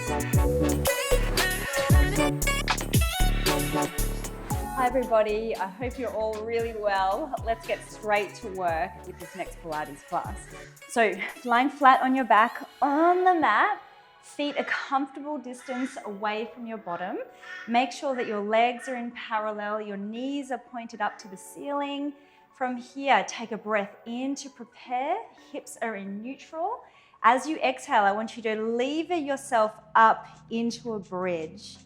Hi everybody, I hope you're all really well. Let's get straight to work with this next Pilates class. So lying flat on your back on the mat, feet a comfortable distance away from your bottom. Make sure that your legs are in parallel, your knees are pointed up to the ceiling. From here, take a breath in to prepare, hips are in neutral. As you exhale, I want you to lever yourself up into a bridge.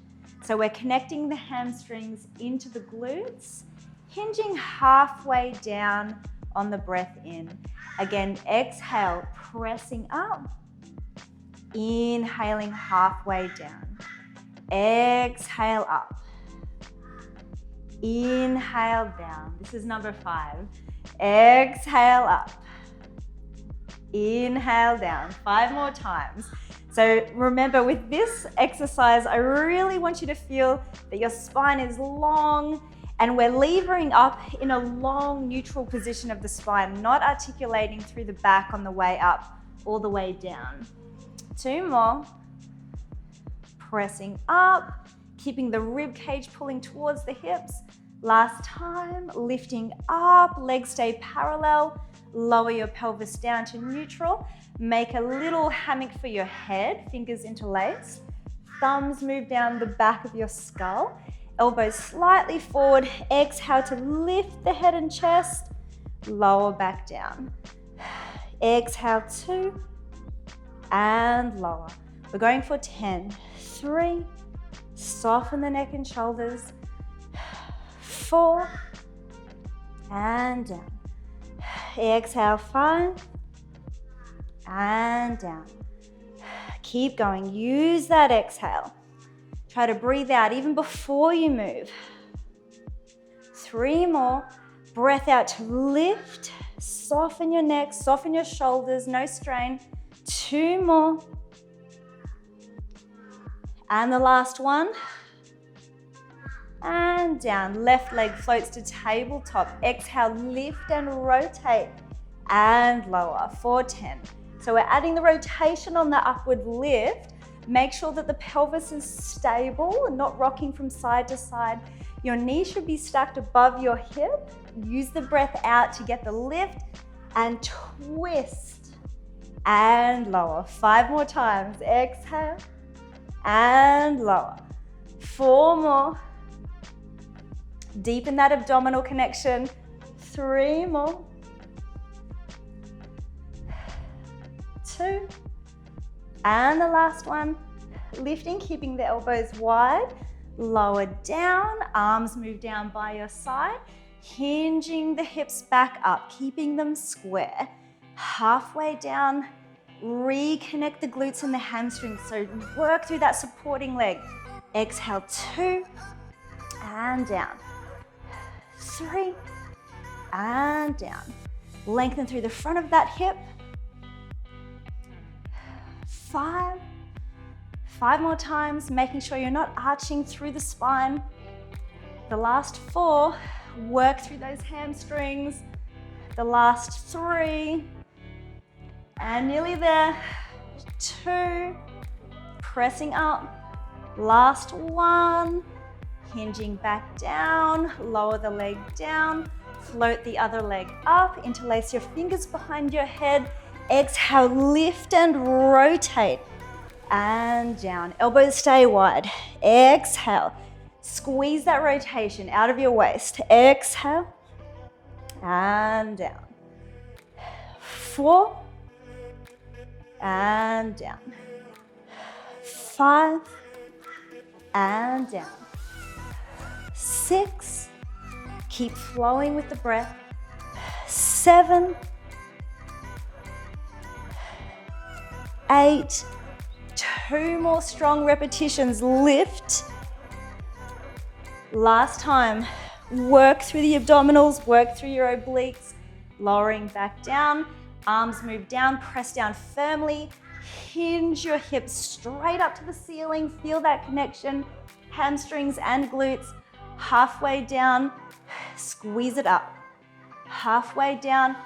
So we're connecting the hamstrings into the glutes, hinging halfway down on the breath in. Again, exhale, pressing up, inhaling halfway down. Exhale up, inhale down. This is number 5. Exhale up, inhale down. 5 more times. So remember, with this exercise, I really want you to feel that your spine is long and we're levering up in a long neutral position of the spine, not articulating through the back on the way up, all the way down. 2 more. Pressing up, keeping the rib cage pulling towards the hips. Last time, lifting up, legs stay parallel. Lower your pelvis down to neutral. Make a little hammock for your head, fingers interlaced. Thumbs move down the back of your skull. Elbows slightly forward. Exhale to lift the head and chest. Lower back down. Exhale 2 and lower. We're going for 10. 3. Soften the neck and shoulders. 4 and down. Exhale 5 and down. Keep going. Use that exhale. Try to breathe out even before you move. 3 more. Breath out to lift. Soften your neck, soften your shoulders, no strain. 2 more. And the last one. And down. Left leg floats to tabletop. Exhale, lift and rotate. And lower for 10. So we're adding the rotation on the upward lift. Make sure that the pelvis is stable and not rocking from side to side. Your knees should be stacked above your hip. Use the breath out to get the lift and twist and lower. 5 more times. Exhale and lower. 4 more. Deepen that abdominal connection. 3 more. 2. And the last one. Lifting, keeping the elbows wide. Lower down. Arms move down by your side. Hinging the hips back up, keeping them square. Halfway down. Reconnect the glutes and the hamstrings. So work through that supporting leg. Exhale 2 and down. 3 and down. Lengthen through the front of that hip. 5. 5 more times, making sure you're not arching through the spine. The last 4, work through those hamstrings. The last 3, and nearly there. 2, pressing up. Last 1, hinging back down, lower the leg down, float the other leg up, interlace your fingers behind your head. Exhale, lift and rotate. And down. Elbows stay wide. Exhale. Squeeze that rotation out of your waist. Exhale. And down. 4. And down. 5. And down. 6. Keep flowing with the breath. 7. 8. 2 more strong repetitions. Lift. Last time. Work through the abdominals, work through your obliques. Lowering back down. Arms move down, press down firmly. Hinge your hips straight up to the ceiling. Feel that connection. Hamstrings and glutes. Halfway down. Squeeze it up. Halfway down.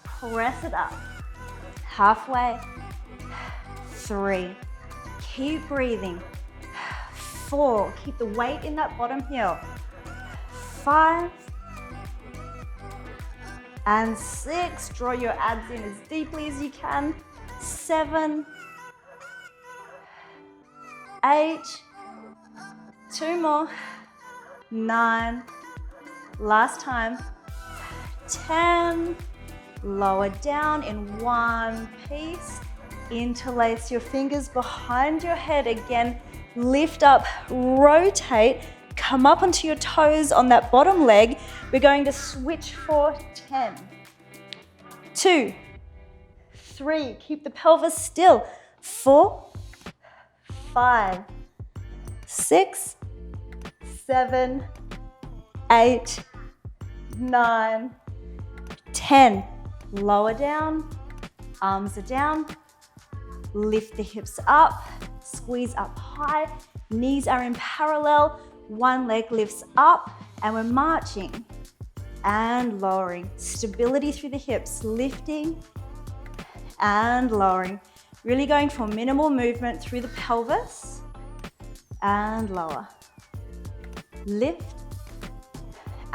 Press it up. Halfway. 3. Keep breathing. 4, keep the weight in that bottom heel. 5, and 6, draw your abs in as deeply as you can. 7, 8, 2 more, 9, last time, 10, lower down in one piece, interlace your fingers behind your head again, lift up, rotate, come up onto your toes on that bottom leg. We're going to switch for 10, 2, 3, keep the pelvis still, 4, 5, 6, 7, 8, 9, 10. Lower down, arms are down, lift the hips up, squeeze up high, knees are in parallel, one leg lifts up, and we're marching and lowering. Stability through the hips, lifting and lowering. Really going for minimal movement through the pelvis and lower. Lift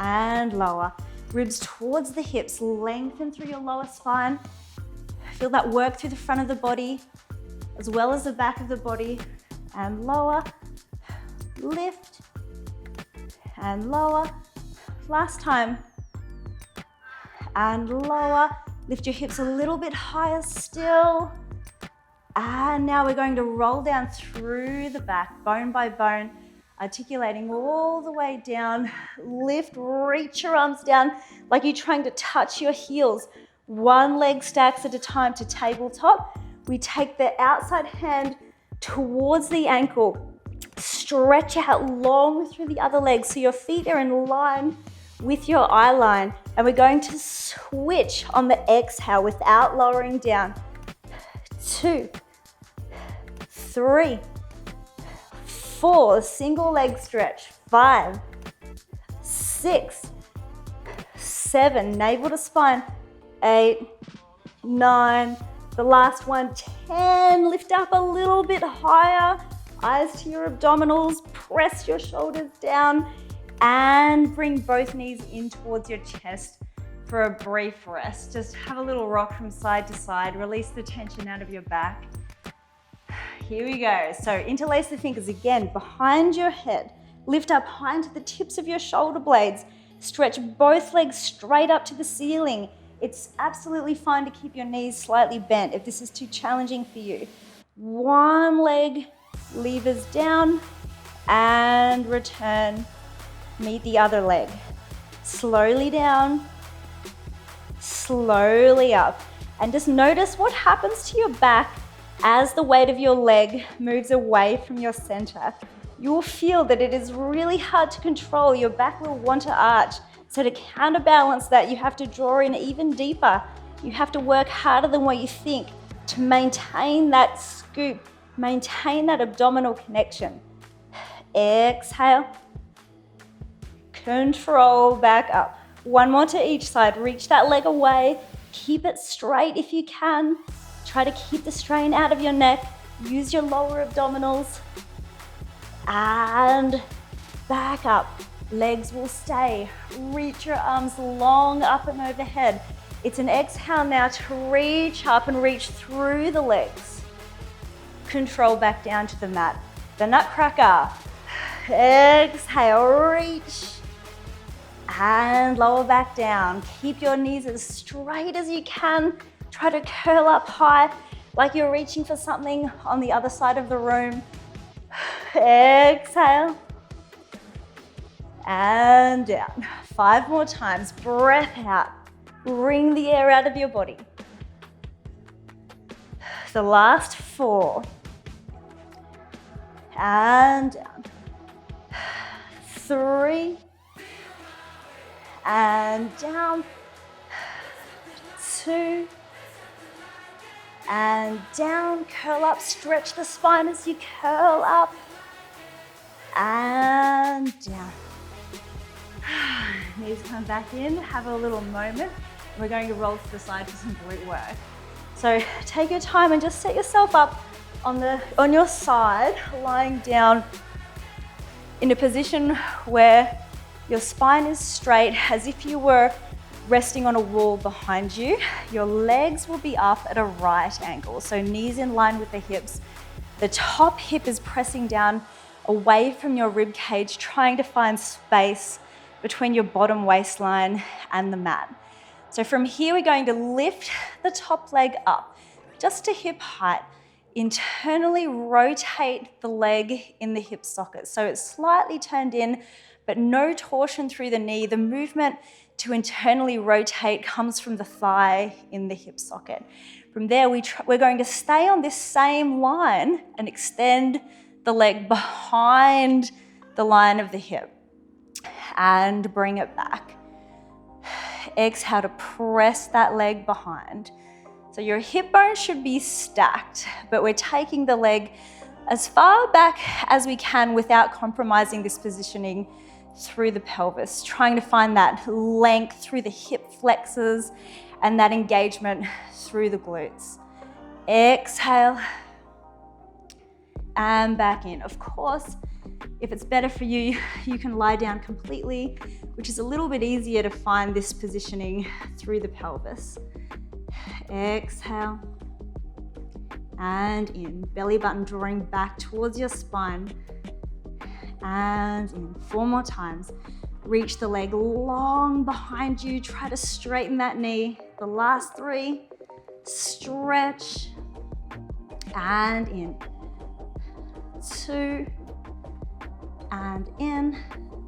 and lower. Ribs towards the hips, lengthen through your lower spine. Feel that work through the front of the body as well as the back of the body. And lower, lift and lower. Last time. And lower. Lift your hips a little bit higher still. And now we're going to roll down through the back, bone by bone, articulating all the way down. Lift, reach your arms down like you're trying to touch your heels. One leg stacks at a time to tabletop. We take the outside hand towards the ankle. Stretch out long through the other leg so your feet are in line with your eye line. And we're going to switch on the exhale without lowering down. 2, 3, 4, single leg stretch. 5, 6, 7, navel to spine. 8, 9, the last one, 10. Lift up a little bit higher. Eyes to your abdominals. Press your shoulders down and bring both knees in towards your chest for a brief rest. Just have a little rock from side to side. Release the tension out of your back. Here we go. So interlace the fingers again behind your head. Lift up high into the tips of your shoulder blades. Stretch both legs straight up to the ceiling. It's absolutely fine to keep your knees slightly bent if this is too challenging for you. One leg levers down and return. Meet the other leg. Slowly down, slowly up. And just notice what happens to your back as the weight of your leg moves away from your center. You will feel that it is really hard to control. Your back will want to arch. So to counterbalance that, you have to draw in even deeper. You have to work harder than what you think to maintain that scoop, maintain that abdominal connection. Exhale. Control back up. One more to each side. Reach that leg away. Keep it straight if you can. Try to keep the strain out of your neck. Use your lower abdominals. And back up. Legs will stay. Reach your arms long up and overhead. It's an exhale now to reach up and reach through the legs. Control back down to the mat. The nutcracker. Exhale, reach. And lower back down. Keep your knees as straight as you can. Try to curl up high like you're reaching for something on the other side of the room. Exhale. And down. 5 more times. Breath out. Wring the air out of your body. The last 4. And down. 3. And down. 2. And down. Curl up. Stretch the spine as you curl up. And down. Knees come back in, have a little moment. We're going to roll to the side for some glute work. So take your time and just set yourself up On your side, lying down in a position where your spine is straight, as if you were resting on a wall behind you. Your legs will be up at a right angle, so knees in line with the hips. The top hip is pressing down away from your rib cage, trying to find space between your bottom waistline and the mat. So from here, we're going to lift the top leg up just to hip height. Internally rotate the leg in the hip socket. So it's slightly turned in, but no torsion through the knee. The movement to internally rotate comes from the thigh in the hip socket. From there, we're going to stay on this same line and extend the leg behind the line of the hip and bring it back. Exhale to press that leg behind. So your hip bones should be stacked, but we're taking the leg as far back as we can without compromising this positioning through the pelvis, trying to find that length through the hip flexors and that engagement through the glutes. Exhale and back in. Of course, if it's better for you, you can lie down completely, which is a little bit easier to find this positioning through the pelvis. Exhale and in. Belly button drawing back towards your spine. And in. 4 more times. Reach the leg long behind you. Try to straighten that knee. The last 3. Stretch. And in. 2. And in.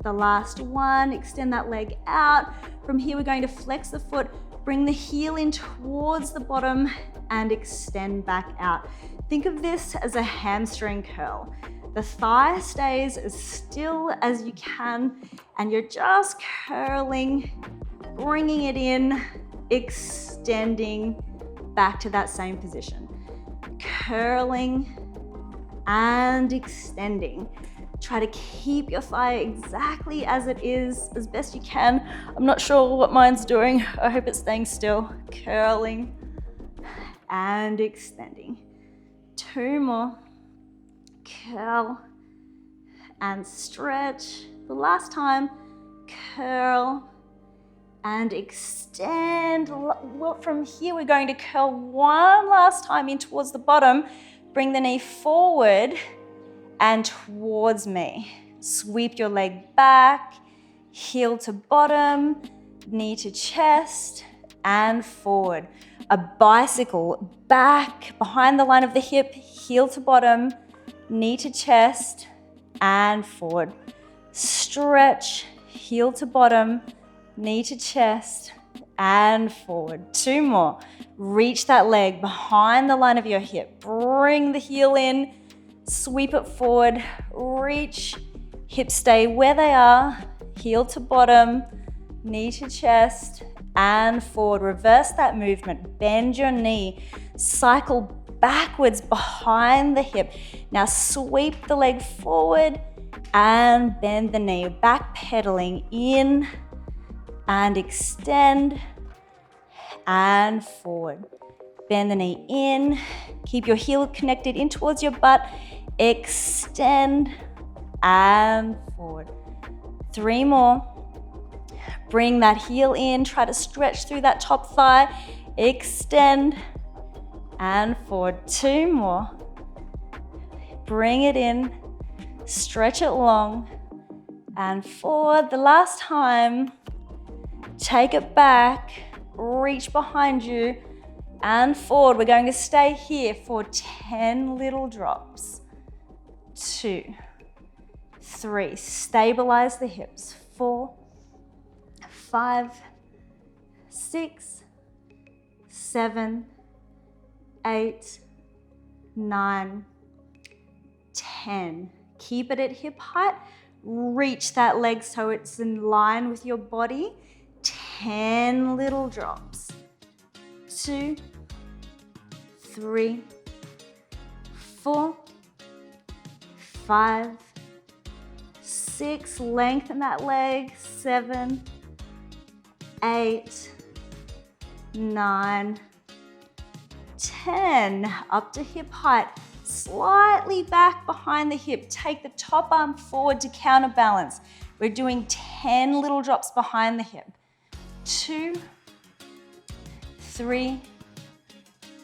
The last 1. Extend that leg out. From here, we're going to flex the foot. Bring the heel in towards the bottom and extend back out. Think of this as a hamstring curl. The thigh stays as still as you can, and you're just curling, bringing it in, extending back to that same position. Curling and extending. Try to keep your thigh exactly as it is, as best you can. I'm not sure what mine's doing. I hope it's staying still. Curling and extending. 2 more. Curl and stretch. The last time, curl and extend. From here, we're going to curl one last time in towards the bottom. Bring the knee forward and towards me. Sweep your leg back, heel to bottom, knee to chest, and forward. A bicycle, back behind the line of the hip, heel to bottom, knee to chest, and forward. Stretch, heel to bottom, knee to chest, and forward. 2 more. Reach that leg behind the line of your hip. Bring the heel in, sweep it forward, reach, hips stay where they are, heel to bottom, knee to chest, and forward. Reverse that movement, bend your knee, cycle backwards behind the hip. Now sweep the leg forward and bend the knee, back pedaling in and extend and forward. Bend the knee in, keep your heel connected in towards your butt, extend and forward. 3 more. Bring that heel in, try to stretch through that top thigh, extend and forward. 2 more. Bring it in, stretch it long and forward. The last time, take it back, reach behind you and forward. We're going to stay here for 10 little drops. 2, 3, stabilize the hips. 4, 5, 6, 7, 8, 9, 10. Keep it at hip height. Reach that leg so it's in line with your body. 10 little drops. 2, 3, 4, 5, 6. Lengthen that leg. 7, 8, 9, 10. Up to hip height. slightly back behind the hip. Take the top arm forward to counterbalance. We're doing 10 little drops behind the hip. 2, 3,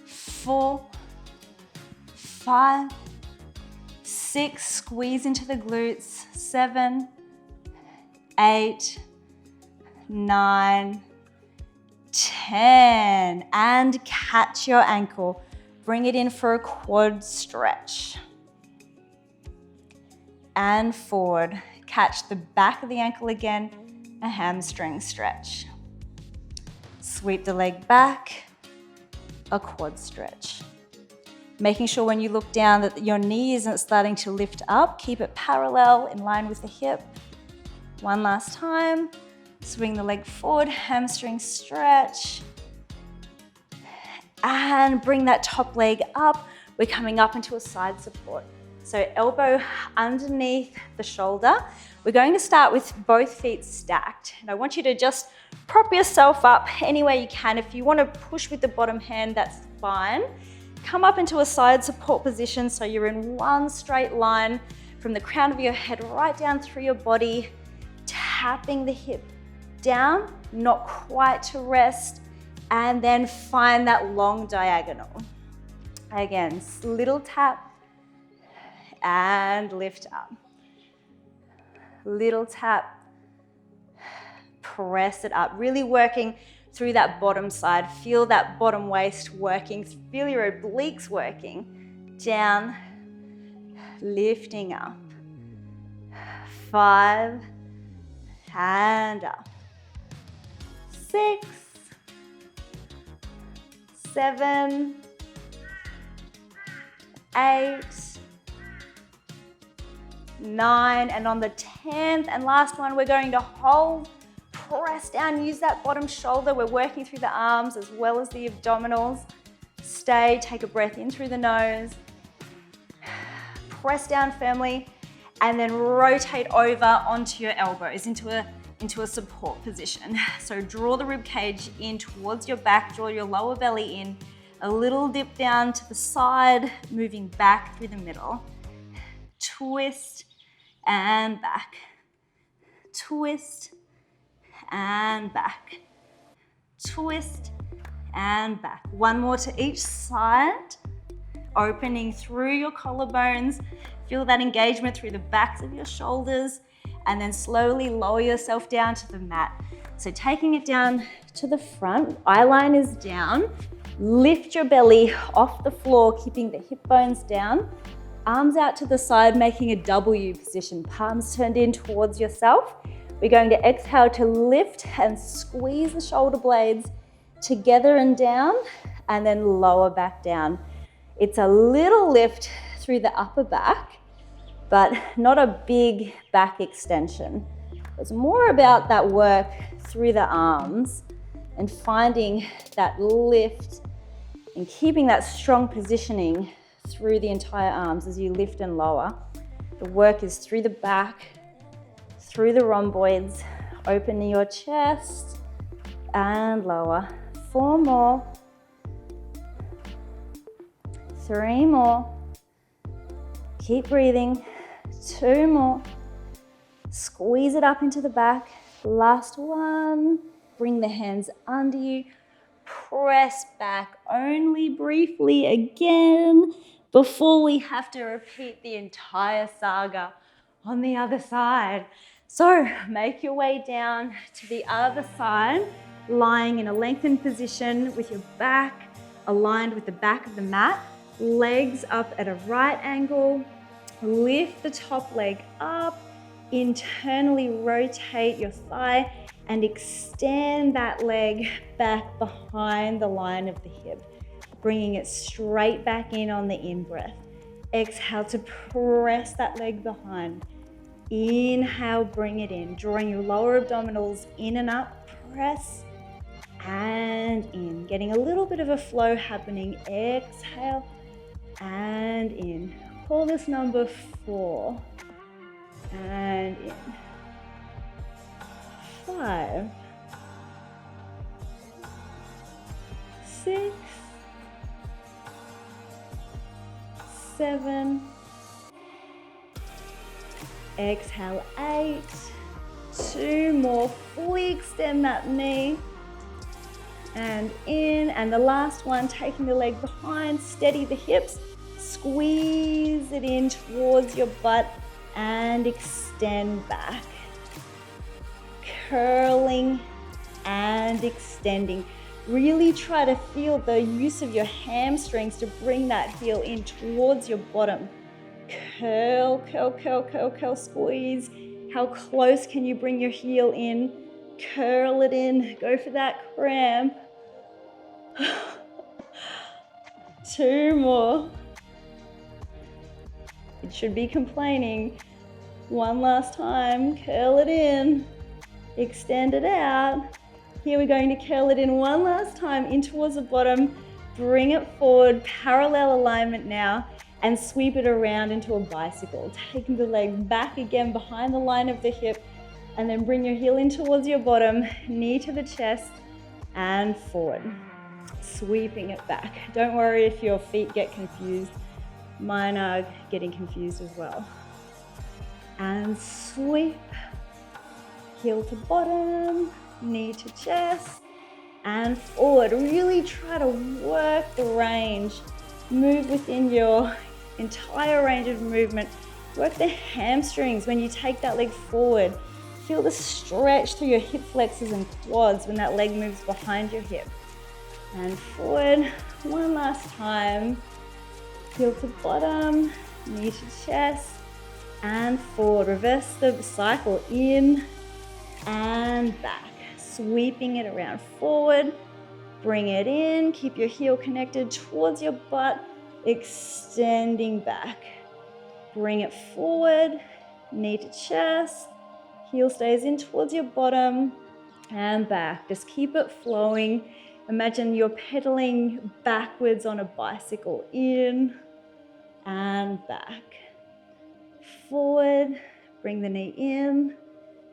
4, 5, 6, squeeze into the glutes, 7, 8, 9, 10, and catch your ankle. Bring it in for a quad stretch. And forward. Catch the back of the ankle again, a hamstring stretch. Sweep the leg back, a quad stretch. Making sure when you look down that your knee isn't starting to lift up. Keep it parallel, in line with the hip. One last time. Swing the leg forward, hamstring stretch. And bring that top leg up. We're coming up into a side support. So elbow underneath the shoulder. We're going to start with both feet stacked. And I want you to just prop yourself up any way you can. If you want to push with the bottom hand, that's fine. Come up into a side support position so you're in one straight line from the crown of your head right down through your body, tapping the hip down, not quite to rest, and then find that long diagonal. Again, little tap and lift up. Little tap, press it up, really working through that bottom side. Feel that bottom waist working, feel your obliques working. Down, lifting up. 5, and up. 6, 7, 8, 9, and on the 10th and last one, we're going to hold, press down, use that bottom shoulder. We're working through the arms as well as the abdominals. Stay, take a breath in through the nose. Press down firmly, and then rotate over onto your elbows into a support position. So draw the rib cage in towards your back, draw your lower belly in, a little dip down to the side, moving back through the middle. Twist and back. Twist and back. Twist and back. One more to each side, opening through your collarbones. Feel that engagement through the backs of your shoulders, and then slowly lower yourself down to the mat. So taking it down to the front, eye line is down. Lift your belly off the floor, keeping the hip bones down. Arms out to the side, making a W position. Palms turned in towards yourself. We're going to exhale to lift and squeeze the shoulder blades together and down, and then lower back down. It's a little lift through the upper back, but not a big back extension. It's more about that work through the arms and finding that lift and keeping that strong positioning through the entire arms as you lift and lower. The work is through the back, through the rhomboids, opening your chest and lower. 4 more. 3 more. Keep breathing. 2 more. Squeeze it up into the back. Last one. Bring the hands under you. Press back only briefly again before we have to repeat the entire saga on the other side. So make your way down to the other side, lying in a lengthened position with your back aligned with the back of the mat, legs up at a right angle. Lift the top leg up, internally rotate your thigh and extend that leg back behind the line of the hip, bringing it straight back in on the in-breath. Exhale to press that leg behind. Inhale, bring it in, drawing your lower abdominals in and up, press and in, getting a little bit of a flow happening. Exhale and in. Call this number 4 and in. 5, 6, 7. Exhale, 8. 2 more. Fully extend that knee. And in. And the last one, taking the leg behind, steady the hips. Squeeze it in towards your butt and extend back. Curling and extending. Really try to feel the use of your hamstrings to bring that heel in towards your bottom. Curl, curl, curl, curl, curl, squeeze. How close can you bring your heel in? Curl it in. Go for that cramp. 2 more. It should be complaining. 1 last time. Curl it in. Extend it out. Here we're going to curl it in 1 last time in towards the bottom. Bring it forward, parallel alignment now, and sweep it around into a bicycle. Taking the leg back again behind the line of the hip, and then bring your heel in towards your bottom, knee to the chest, and forward. Sweeping it back. Don't worry if your feet get confused. Mine are getting confused as well. And sweep. Heel to bottom, knee to chest, and forward. Really try to work the range. Move within your entire range of movement. Work the hamstrings when you take that leg forward. Feel the stretch through your hip flexors and quads when that leg moves behind your hip. And forward. 1 last time. Heel to bottom, knee to chest, and forward. Reverse the cycle in and back. Sweeping it around forward. Bring it in. Keep your heel connected towards your butt. Extending back. Bring it forward. Knee to chest. Heel stays in towards your bottom and back. Just keep it flowing. Imagine you're pedaling backwards on a bicycle. In and back. Forward. Bring the knee in.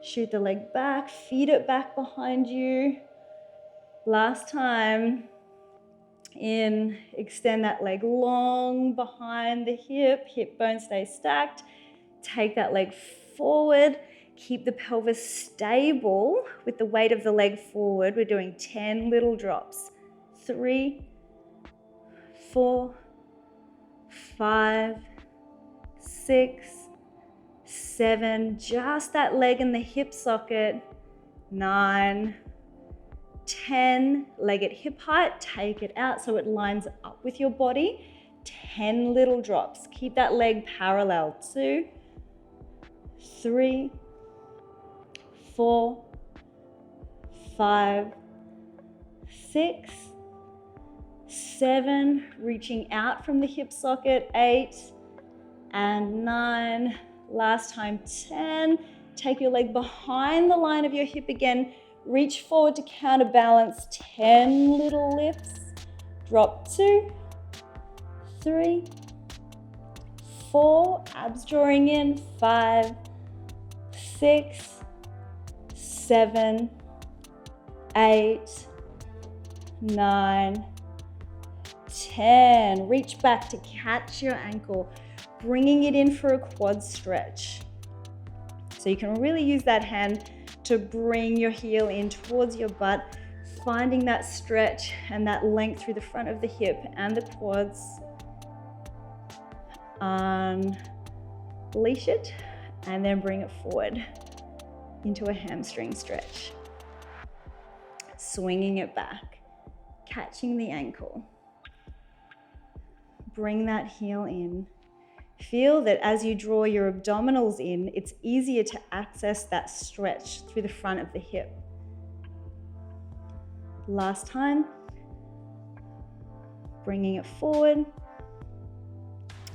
Shoot the leg back, feed it back behind you. Last time. In, extend that leg long behind the hip bone stays stacked. Take that leg forward. Keep the pelvis stable with the weight of the leg forward. We're doing 10 little drops. 3, 4, 5, 6, 7, just that leg in the hip socket. 9, 10, leg at hip height, take it out so it lines up with your body. 10 little drops. Keep that leg parallel. 2, 3, 4, 5, 6, 7, reaching out from the hip socket. 8 and 9. Last time, 10. Take your leg behind the line of your hip again. Reach forward to counterbalance. 10 little lifts. Drop 2, 3, 4. Abs drawing in. 5, 6, 7, 8, 9, 10. Reach back to catch your ankle. Bringing it in for a quad stretch. So you can really use that hand to bring your heel in towards your butt, finding that stretch and that length through the front of the hip and the quads. Unleash it and then bring it forward into a hamstring stretch. Swinging it back, catching the ankle. Bring that heel in. Feel that as you draw your abdominals in, it's easier to access that stretch through the front of the hip. Last time. Bringing it forward.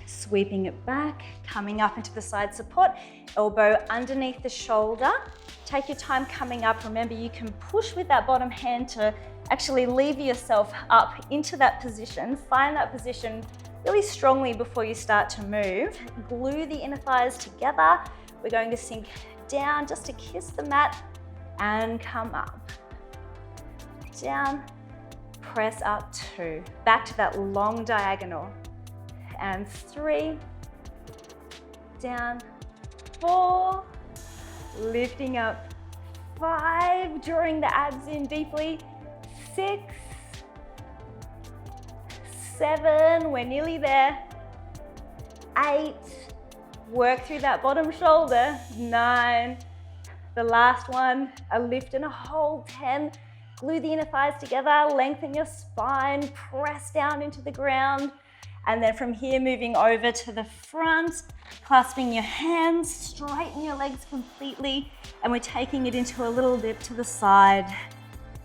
Sweeping it back, coming up into the side support, elbow underneath the shoulder. Take your time coming up. Remember, you can push with that bottom hand to actually lever yourself up into that position. Find that position really strongly before you start to move. Glue the inner thighs together. We're going to sink down just to kiss the mat and come up. Down, press up 2. Back to that long diagonal. and 3, down, 4, lifting up, 5, drawing the abs in deeply, 6, 7, we're nearly there, 8, work through that bottom shoulder, 9, the last one, a lift and a hold, 10, glue the inner thighs together, lengthen your spine, press down into the ground, and then from here moving over to the front, clasping your hands, straighten your legs completely, and we're taking it into a little dip to the side,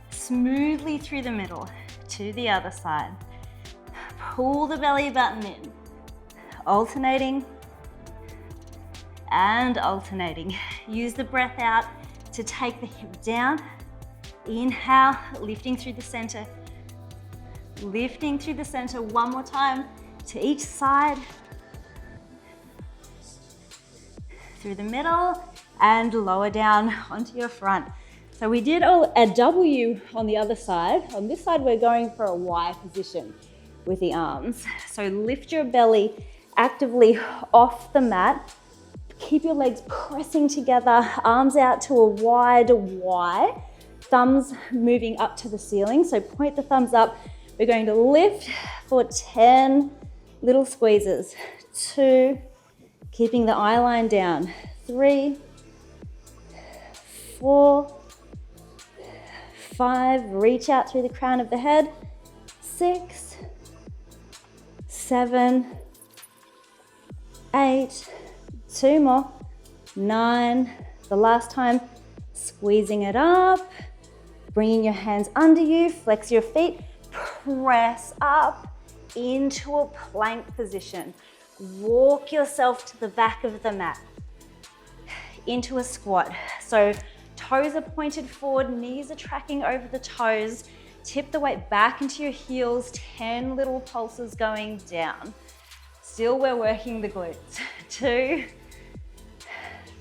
smoothly through the middle, to the other side. Pull the belly button in, alternating and alternating. Use the breath out to take the hip down. Inhale, lifting through the center. Lifting through the center one more time to each side. Through the middle and lower down onto your front. So we did a W on the other side. On this side, we're going for a Y position with the arms. So lift your belly actively off the mat. Keep your legs pressing together, arms out to a wide Y. Thumbs moving up to the ceiling. So point the thumbs up. We're going to lift for 10 little squeezes. 2, keeping the eye line down. 3, 4, 5, reach out through the crown of the head. 6, 7, 8, 2 more, 9, the last time, squeezing it up, bringing your hands under you, flex your feet, press up into a plank position. Walk yourself to the back of the mat, into a squat. So toes are pointed forward, knees are tracking over the toes, tip the weight back into your heels, 10 little pulses going down. Still, we're working the glutes. 2,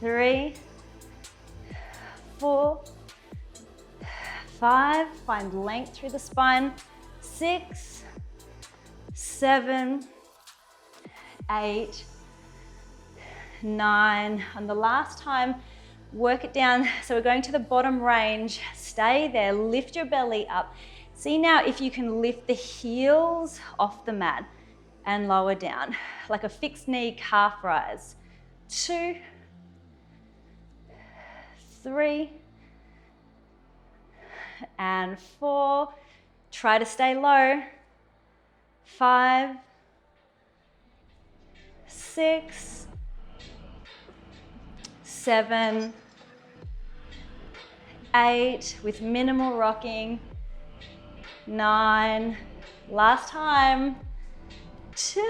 3, 4, 5, find length through the spine. 6, 7, 8, 9, and the last time, work it down. So we're going to the bottom range, stay there, lift your belly up. See now if you can lift the heels off the mat and lower down, like a fixed knee calf rise. 2, 3, and 4. Try to stay low. 5, 6, 7, 8, with minimal rocking. 9, last time. 10,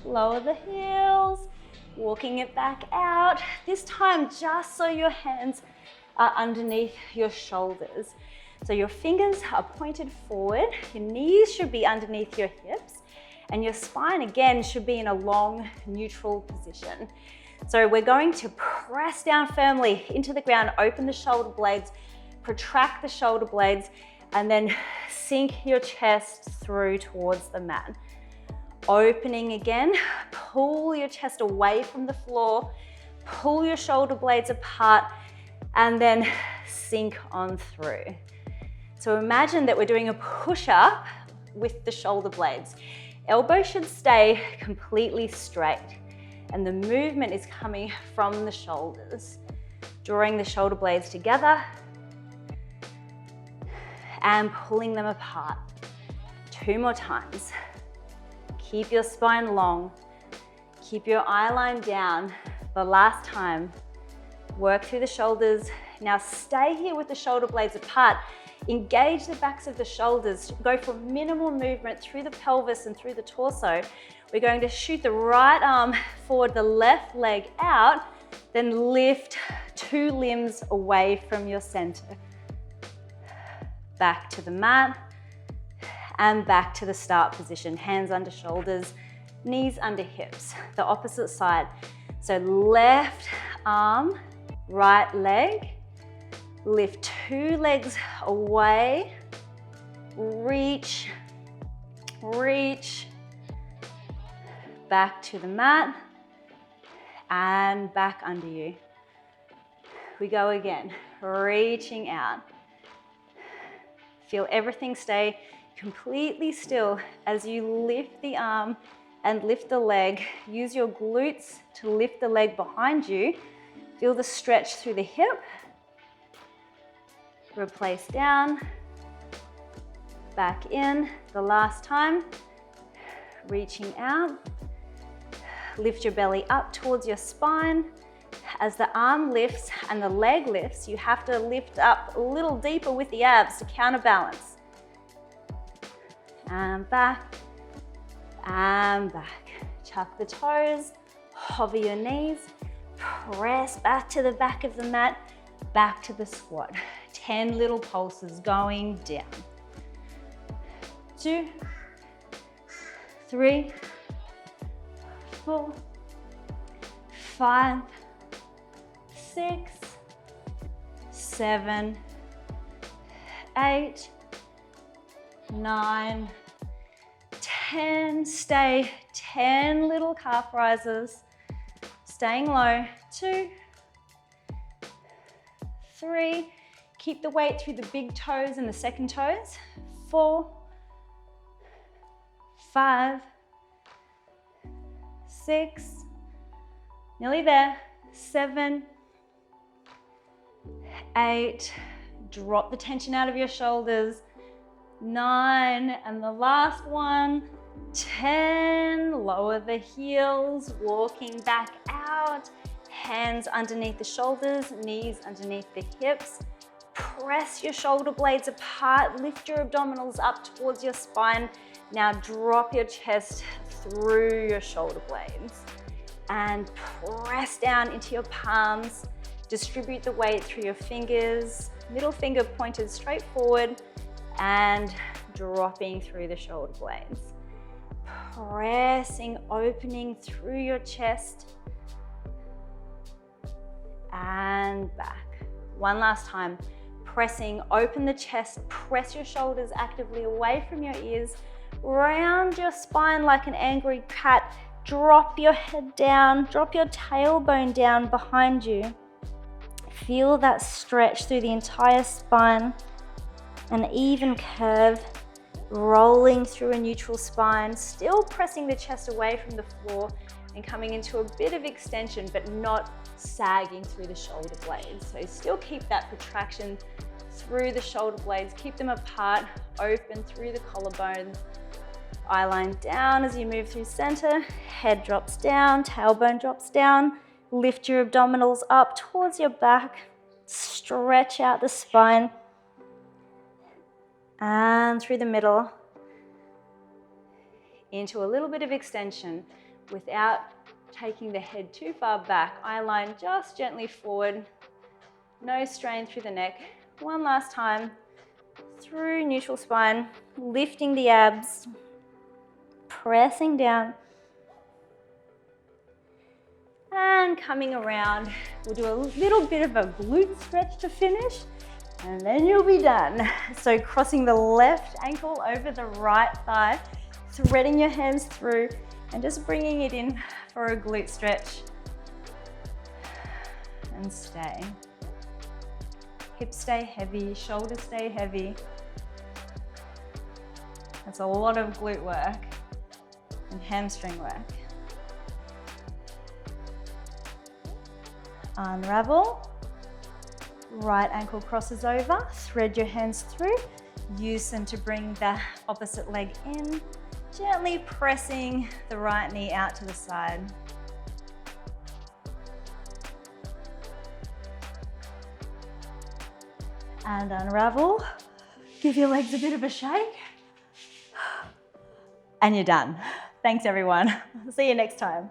lower the heels, walking it back out. This time, just so your hands are underneath your shoulders. So your fingers are pointed forward, your knees should be underneath your hips, and your spine again should be in a long neutral position. So we're going to press down firmly into the ground, open the shoulder blades, protract the shoulder blades, and then sink your chest through towards the mat. Opening again, pull your chest away from the floor, pull your shoulder blades apart, and then sink on through. So imagine that we're doing a push-up with the shoulder blades. Elbows should stay completely straight, and the movement is coming from the shoulders. Drawing the shoulder blades together and pulling them apart. 2 more times. Keep your spine long. Keep your eye line down. The last time. Work through the shoulders. Now stay here with the shoulder blades apart. Engage the backs of the shoulders. Go for minimal movement through the pelvis and through the torso. We're going to shoot the right arm forward, the left leg out, then lift 2 limbs away from your center. Back to the mat and back to the start position. Hands under shoulders, knees under hips. The opposite side. So left arm, right leg. Lift 2 legs away. Reach, reach, back to the mat, and back under you. We go again, reaching out. Feel everything stay completely still as you lift the arm and lift the leg. Use your glutes to lift the leg behind you. Feel the stretch through the hip. Replace down, back in. The last time, reaching out. Lift your belly up towards your spine. As the arm lifts and the leg lifts, you have to lift up a little deeper with the abs to counterbalance. And back, and back. Tuck the toes, hover your knees, press back to the back of the mat, back to the squat. 10 little pulses going down. 2, 3, 4, 5, 6, 7, 8, 9, 10. Stay 10 little calf rises. Staying low. 2, 3. Keep the weight through the big toes and the second toes. 4, 5, 6, nearly there. 7, 8, drop the tension out of your shoulders. 9, and the last one. 10, lower the heels, walking back out. Hands underneath the shoulders, knees underneath the hips. Press your shoulder blades apart, lift your abdominals up towards your spine. Now drop your chest through your shoulder blades and press down into your palms. Distribute the weight through your fingers, middle finger pointed straight forward and dropping through the shoulder blades. Pressing, opening through your chest and back. One last time. Pressing, open the chest, press your shoulders actively away from your ears, round your spine like an angry cat, drop your head down, drop your tailbone down behind you. Feel that stretch through the entire spine, an even curve, rolling through a neutral spine, still pressing the chest away from the floor and coming into a bit of extension, but not sagging through the shoulder blades. So still keep that protraction through the shoulder blades, keep them apart, open through the collarbones. Eye line down as you move through center, head drops down, tailbone drops down. Lift your abdominals up towards your back, stretch out the spine, and through the middle, into a little bit of extension without taking the head too far back. Eye line just gently forward, no strain through the neck. One last time, through neutral spine, lifting the abs, pressing down, and coming around. We'll do a little bit of a glute stretch to finish, and then you'll be done. So crossing the left ankle over the right thigh, threading your hands through, and just bringing it in for a glute stretch. And stay. Hips stay heavy, shoulders stay heavy. That's a lot of glute work and hamstring work. Unravel. Right ankle crosses over, thread your hands through. Use them to bring the opposite leg in, gently pressing the right knee out to the side. And unravel. Give your legs a bit of a shake. And you're done. Thanks everyone. See you next time.